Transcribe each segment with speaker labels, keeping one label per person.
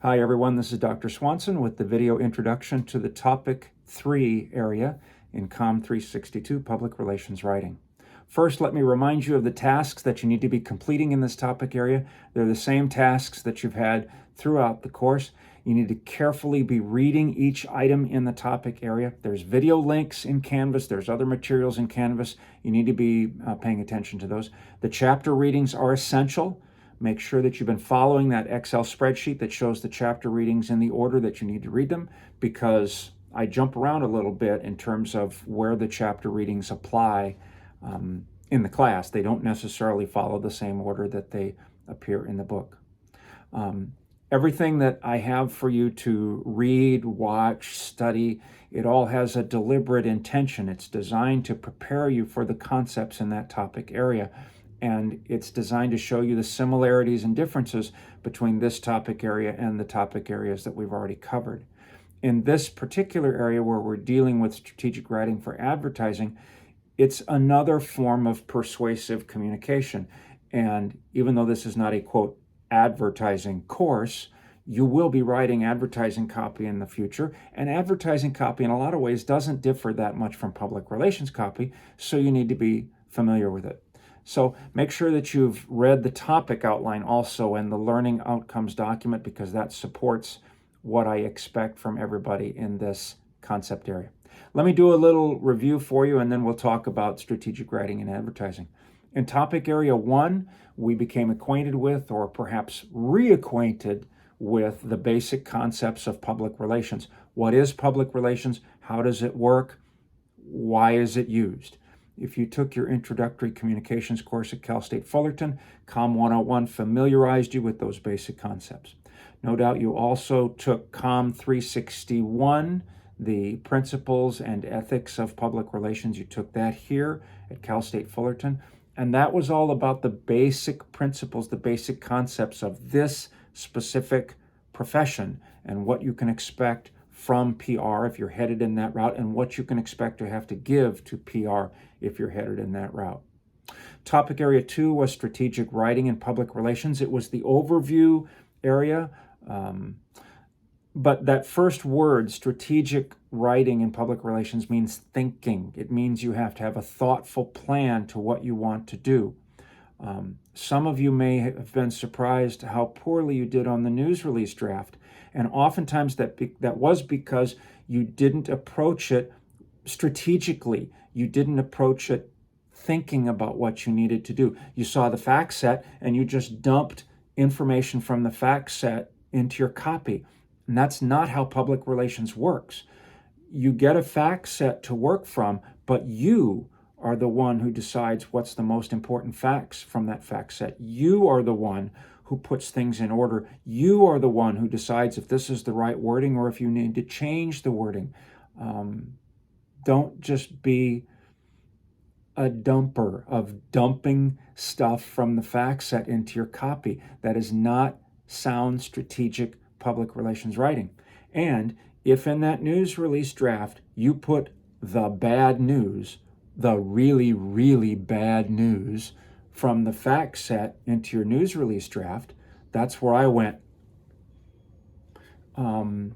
Speaker 1: Hi everyone, this is Dr. Swanson with the video introduction to the Topic 3 area in COMM 362, Public Relations Writing. First, let me remind you of the tasks that you need to be completing in this topic area. They're the same tasks that you've had throughout the course. You need to carefully be reading each item in the topic area. There's video links in Canvas. There's other materials in Canvas. You need to be paying attention to those. The chapter readings are essential. Make sure that you've been following that Excel spreadsheet that shows the chapter readings in the order that you need to read them, because I jump around a little bit in terms of where the chapter readings apply in the class. They don't necessarily follow the same order that they appear in the book. Everything that I have for you to read, watch, study, it all has a deliberate intention. It's designed to prepare you for the concepts in that topic area. And it's designed to show you the similarities and differences between this topic area and the topic areas that we've already covered. In this particular area where we're dealing with strategic writing for advertising, it's another form of persuasive communication. And even though this is not a, quote, advertising course, you will be writing advertising copy in the future. And advertising copy in a lot of ways doesn't differ that much from public relations copy, so you need to be familiar with it. So make sure that you've read the topic outline also and the learning outcomes document, because that supports what I expect from everybody in this concept area. Let me do a little review for you, and then we'll talk about strategic writing and advertising. In topic area 1, we became acquainted with, or perhaps reacquainted with, the basic concepts of public relations. What is public relations? How does it work? Why is it used? If you took your introductory communications course at Cal State Fullerton, COMM 101 familiarized you with those basic concepts. No doubt you also took COMM 361, the principles and ethics of public relations. You took that here at Cal State Fullerton. And that was all about the basic principles, the basic concepts of this specific profession and what you can expect from PR if you're headed in that route, and what you can expect to have to give to PR if you're headed in that route. Topic area 2 was strategic writing and public relations. It was the overview area, but that first word, strategic writing and public relations, means thinking. It means you have to have a thoughtful plan to what you want to do. Some of you may have been surprised how poorly you did on the news release draft. And oftentimes that was because you didn't approach it strategically. You didn't approach it thinking about what you needed to do. You saw the fact set and you just dumped information from the fact set into your copy. And that's not how public relations works. You get a fact set to work from, but you are the one who decides what's the most important facts from that fact set. You are the one who puts things in order. You are the one who decides if this is the right wording or if you need to change the wording. Don't just be a dumper of dumping stuff from the fact set into your copy. That is not sound strategic public relations writing. And if in that news release draft you put the bad news, the really, really bad news from the fact set into your news release draft, that's where I went. And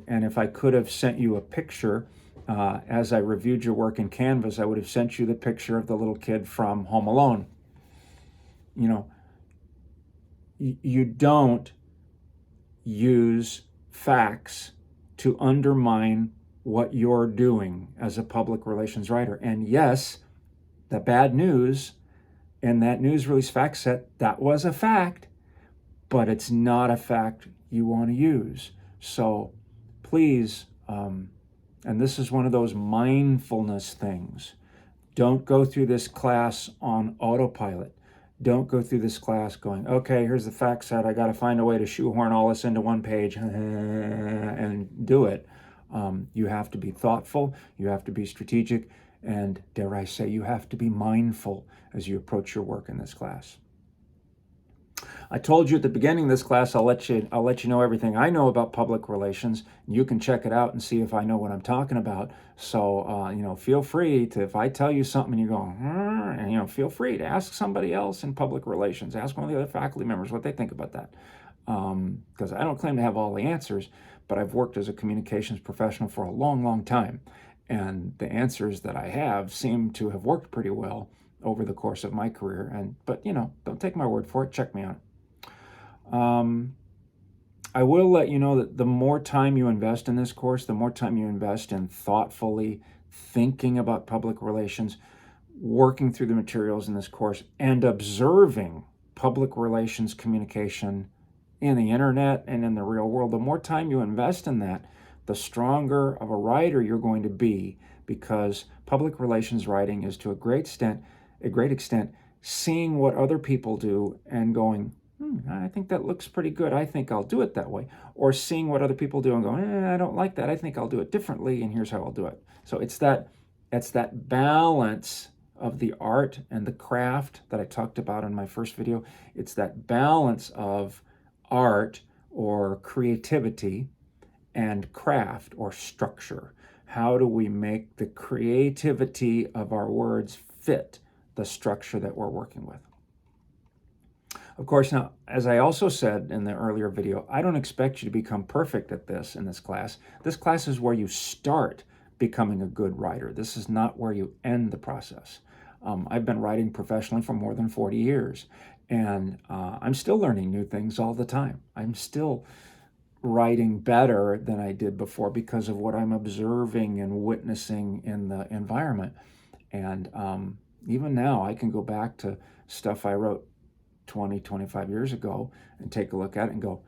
Speaker 1: if I could have sent you a picture as I reviewed your work in Canvas, I would have sent you the picture of the little kid from Home Alone. You know, you don't use facts to undermine what you're doing as a public relations writer. And yes, the bad news in that news release fact set, that was a fact, but it's not a fact you want to use. So please, and this is one of those mindfulness things, don't go through this class on autopilot. Don't go through this class going, okay, here's the fact set. I got to find a way to shoehorn all this into one page and do it. You have to be thoughtful, you have to be strategic, and dare I say, you have to be mindful as you approach your work in this class. I told you at the beginning of this class, I'll let you know everything I know about public relations. You can check it out and see if I know what I'm talking about. So, feel free to, if I tell you something and you go, feel free to ask somebody else in public relations. Ask one of the other faculty members what they think about that. because I don't claim to have all the answers, but I've worked as a communications professional for a long, long time. And the answers that I have seem to have worked pretty well over the course of my career. But don't take my word for it. Check me on it. I will let you know that the more time you invest in this course, the more time you invest in thoughtfully thinking about public relations, working through the materials in this course, and observing public relations communication in the internet and in the real world, the more time you invest in that, the stronger of a writer you're going to be, because public relations writing is to a great extent seeing what other people do and going, I think that looks pretty good. I think I'll do it that way. Or seeing what other people do and going, I don't like that. I think I'll do it differently, and here's how I'll do it. So it's that balance of the art and the craft that I talked about in my first video. It's that balance of art or creativity and craft or structure. How do we make the creativity of our words fit the structure that we're working with? Of course, now, as I also said in the earlier video, I don't expect you to become perfect at this in this class. This class is where you start becoming a good writer. This is not where you end the process. I've been writing professionally for more than 40 years, and I'm still learning new things all the time. I'm still writing better than I did before because of what I'm observing and witnessing in the environment. And even now, I can go back to stuff I wrote 20, 25 years ago and take a look at it and go,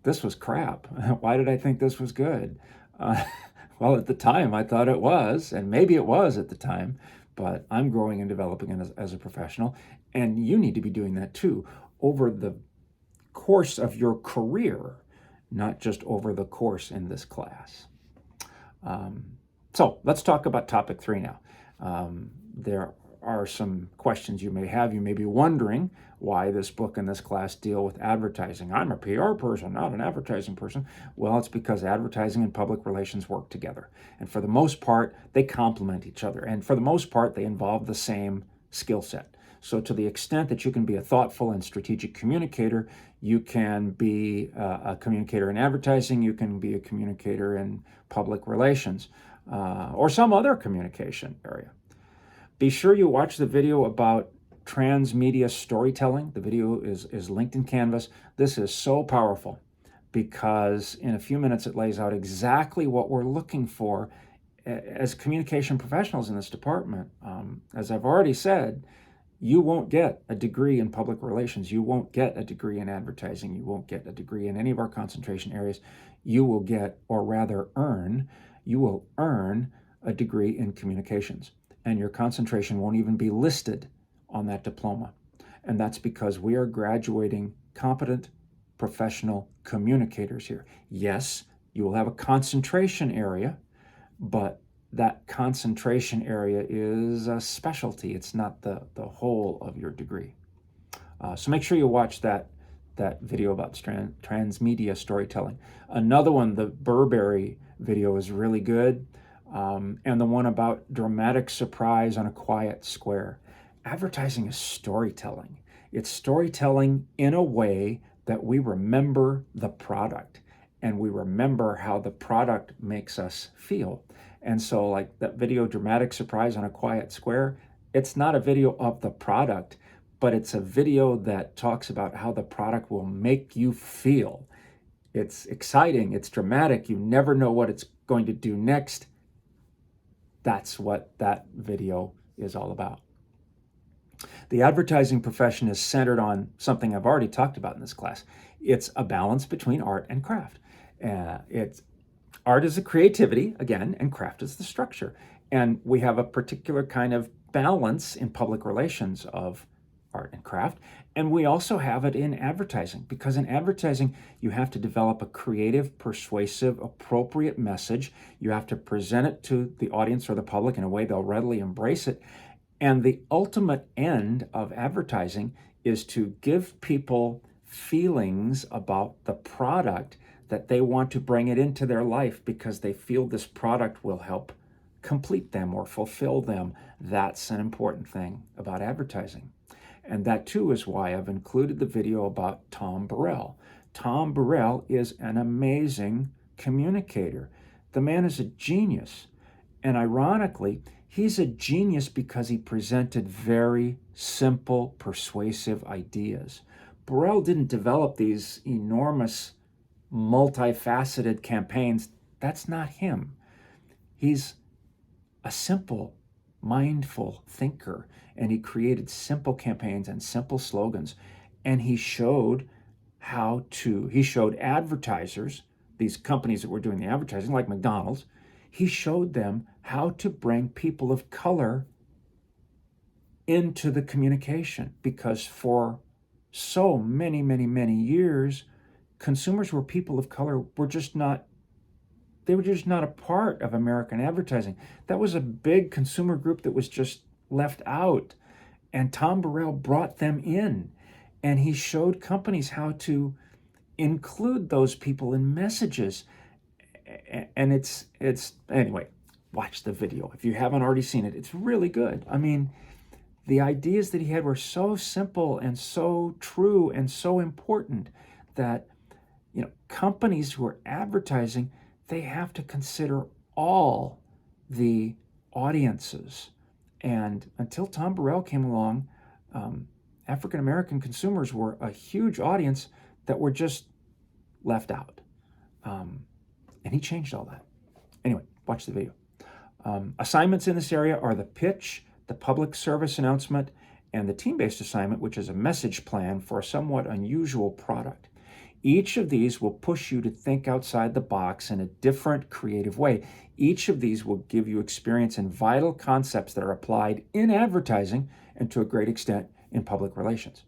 Speaker 1: this was crap. Why did I think this was good? Well, at the time, I thought it was, and maybe it was at the time, but I'm growing and developing as a professional, and you need to be doing that too over the course of your career, not just over the course in this class. So let's talk about topic 3 now. There are some questions you may have. You may be wondering why this book and this class deal with advertising. I'm a PR person, not an advertising person. Well, it's because advertising and public relations work together. And for the most part, they complement each other. And for the most part, they involve the same skill set. So to the extent that you can be a thoughtful and strategic communicator, you can be a communicator in advertising, you can be a communicator in public relations, or some other communication area. Be sure you watch the video about transmedia storytelling. The video is linked in Canvas. This is so powerful because in a few minutes it lays out exactly what we're looking for as communication professionals in this department. As I've already said, you won't get a degree in public relations. You won't get a degree in advertising. You won't get a degree in any of our concentration areas. You will get, or rather you will earn a degree in communications. And your concentration won't even be listed on that diploma. And that's because we are graduating competent professional communicators here. Yes, you will have a concentration area, but that concentration area is a specialty. It's not the whole of your degree. So make sure you watch that video about transmedia storytelling. Another one, the Burberry video, is really good. And the one about dramatic surprise on a quiet square. Advertising is storytelling. It's storytelling in a way that we remember the product and we remember how the product makes us feel. And so like that video, Dramatic Surprise on a Quiet Square, it's not a video of the product, but it's a video that talks about how the product will make you feel. It's exciting, it's dramatic, you never know what it's going to do next. That's what that video is all about. The advertising profession is centered on something I've already talked about in this class. It's a balance between art and craft. Art is the creativity, again, and craft is the structure. And we have a particular kind of balance in public relations of art and craft. And we also have it in advertising, because in advertising, you have to develop a creative, persuasive, appropriate message. You have to present it to the audience or the public in a way they'll readily embrace it. And the ultimate end of advertising is to give people feelings about the product that they want to bring it into their life because they feel this product will help complete them or fulfill them. That's an important thing about advertising. And that too is why I've included the video about Tom Burrell. Tom Burrell is an amazing communicator. The man is a genius. And ironically, he's a genius because he presented very simple, persuasive ideas. Burrell didn't develop these enormous, multifaceted campaigns. That's not him. He's a simple, mindful thinker, and he created simple campaigns and simple slogans. And he showed advertisers, these companies that were doing the advertising, like McDonald's, he showed them how to bring people of color into the communication, because for so many, many, many years, consumers who were people of color were just not a part of American advertising. That was a big consumer group that was just left out. And Tom Burrell brought them in, and he showed companies how to include those people in messages. And it's anyway, watch the video. If you haven't already seen it, it's really good. I mean, the ideas that he had were so simple and so true and so important that, companies who are advertising, they have to consider all the audiences. And until Tom Burrell came along, African-American consumers were a huge audience that were just left out. And he changed all that. Anyway, watch the video. Assignments in this area are the pitch, the public service announcement, and the team-based assignment, which is a message plan for a somewhat unusual product. Each of these will push you to think outside the box in a different, creative way. Each of these will give you experience in vital concepts that are applied in advertising and to a great extent in public relations.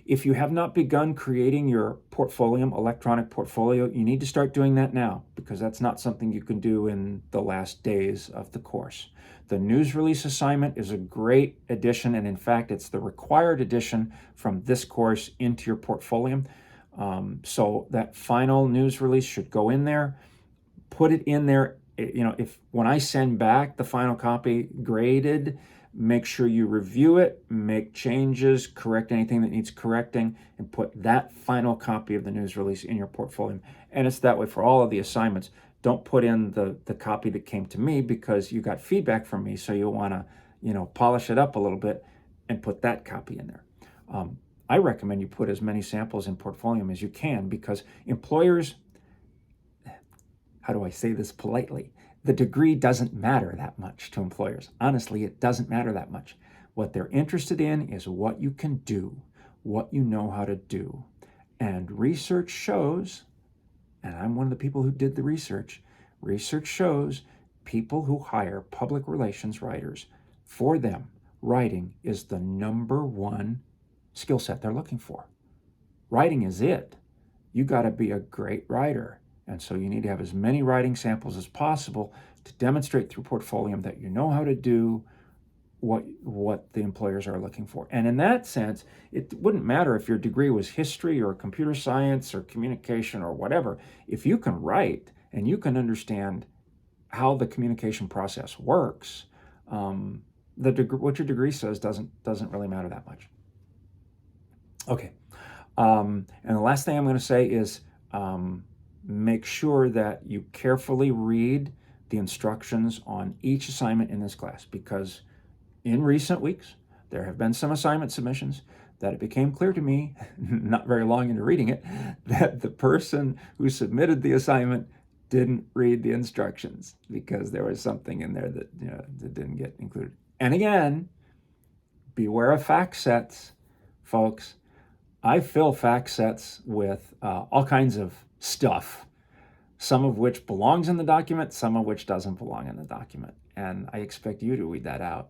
Speaker 1: If you have not begun creating your portfolio, electronic portfolio, you need to start doing that now, because that's not something you can do in the last days of the course. The news release assignment is a great addition, and in fact, it's the required addition from this course into your portfolio. So that final news release should go in there. Put it in there. When I send back the final copy graded, make sure you review it, make changes, correct anything that needs correcting, and put that final copy of the news release in your portfolio. And it's that way for all of the assignments. Don't put in the copy that came to me because you got feedback from me, so you'll want to, polish it up a little bit and put that copy in there. I recommend you put as many samples in portfolio as you can, because employers, how do I say this politely? The degree doesn't matter that much to employers. Honestly, it doesn't matter that much. What they're interested in is what you can do, what you know how to do. And research shows, and I'm one of the people who did the research shows people who hire public relations writers, for them, writing is the number one skill set they're looking for. Writing is it. You got to be a great writer. And so you need to have as many writing samples as possible to demonstrate through portfolio that you know how to do what the employers are looking for. And in that sense, it wouldn't matter if your degree was history or computer science or communication or whatever. If you can write and you can understand how the communication process works, what your degree says doesn't really matter that much. Okay. And the last thing I'm going to say is make sure that you carefully read the instructions on each assignment in this class, because in recent weeks, there have been some assignment submissions that it became clear to me, not very long into reading it, that the person who submitted the assignment didn't read the instructions because there was something in there that, that didn't get included. And again, beware of fact sets, folks. I fill fact sets with all kinds of stuff, some of which belongs in the document, some of which doesn't belong in the document. And I expect you to read that out.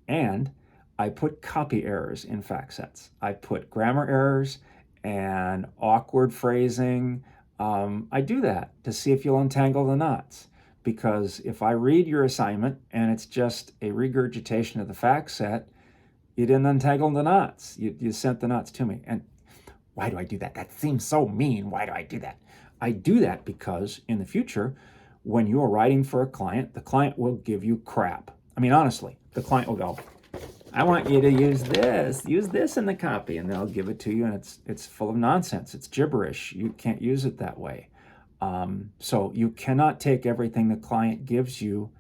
Speaker 1: And I put copy errors in fact sets. I put grammar errors and awkward phrasing. I do that to see if you'll untangle the knots. Because if I read your assignment and it's just a regurgitation of the fact set, you didn't untangle the knots. You sent the knots to me. And why do I do that? That seems so mean. Why do I do that? I do that because in the future, when you're writing for a client, the client will give you crap. I mean, honestly, the client will go, I want you to use this in the copy, and they'll give it to you, and it's full of nonsense. It's gibberish. You can't use it that way. So you cannot take everything the client gives you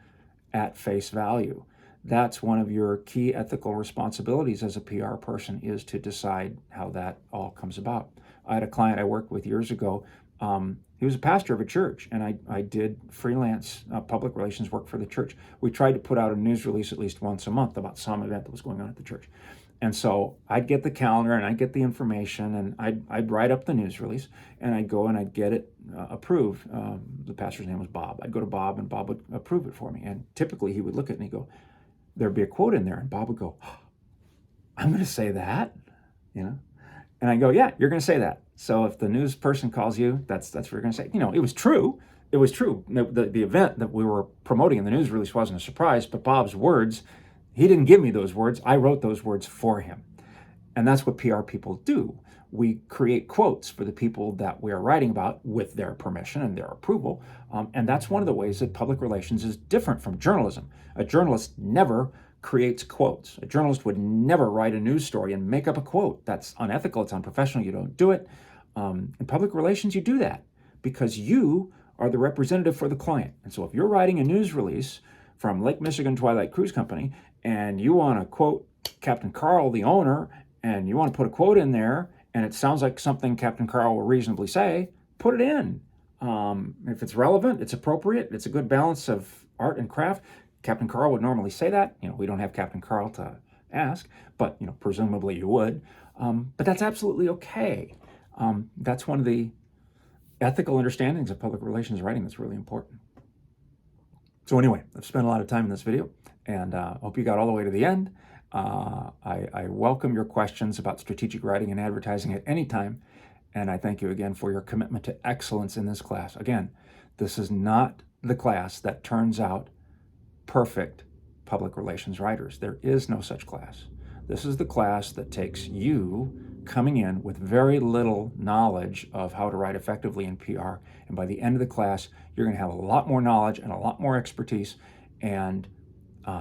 Speaker 1: at face value. That's one of your key ethical responsibilities as a PR person, is to decide how that all comes about. I had a client I worked with years ago. He was a pastor of a church, and I did freelance public relations work for the church. We tried to put out a news release at least once a month about some event that was going on at the church. And so I'd get the calendar and I'd get the information, and I'd write up the news release, and I'd go and I'd get it approved. The pastor's name was Bob. I'd go to Bob, and Bob would approve it for me. And typically he would look at it and he'd go, there'd be a quote in there, and Bob would go, I'm going to say that, And I go, yeah, you're going to say that. So if the news person calls you, that's what you're going to say. It was true. It was true. The event that we were promoting in the news release wasn't a surprise, but Bob's words, he didn't give me those words. I wrote those words for him. And that's what PR people do. We create quotes for the people that we are writing about with their permission and their approval. And that's one of the ways that public relations is different from journalism. A journalist never creates quotes. A journalist would never write a news story and make up a quote. That's unethical. It's unprofessional. You don't do it. In public relations, you do that because you are the representative for the client. And so if you're writing a news release from Lake Michigan Twilight Cruise Company and you want to quote Captain Carl, the owner, and you want to put a quote in there, and it sounds like something Captain Carl will reasonably say, put it in. If it's relevant, it's appropriate, it's a good balance of art and craft. Captain Carl would normally say that. We don't have Captain Carl to ask, but presumably you would. But that's absolutely okay. That's one of the ethical understandings of public relations writing that's really important. So anyway, I've spent a lot of time in this video, and hope you got all the way to the end. I welcome your questions about strategic writing and advertising at any time, and I thank you again for your commitment to excellence in this class. Again, this is not the class that turns out perfect public relations writers. There is no such class. This is the class that takes you coming in with very little knowledge of how to write effectively in PR, and by the end of the class, you're going to have a lot more knowledge and a lot more expertise and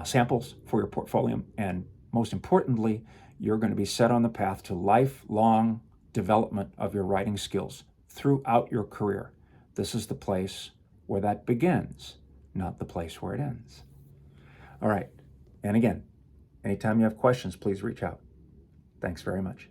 Speaker 1: samples for your portfolio, and most importantly, you're going to be set on the path to lifelong development of your writing skills throughout your career. This is the place where that begins, not the place where it ends. All right, and again, anytime you have questions, please reach out. Thanks very much.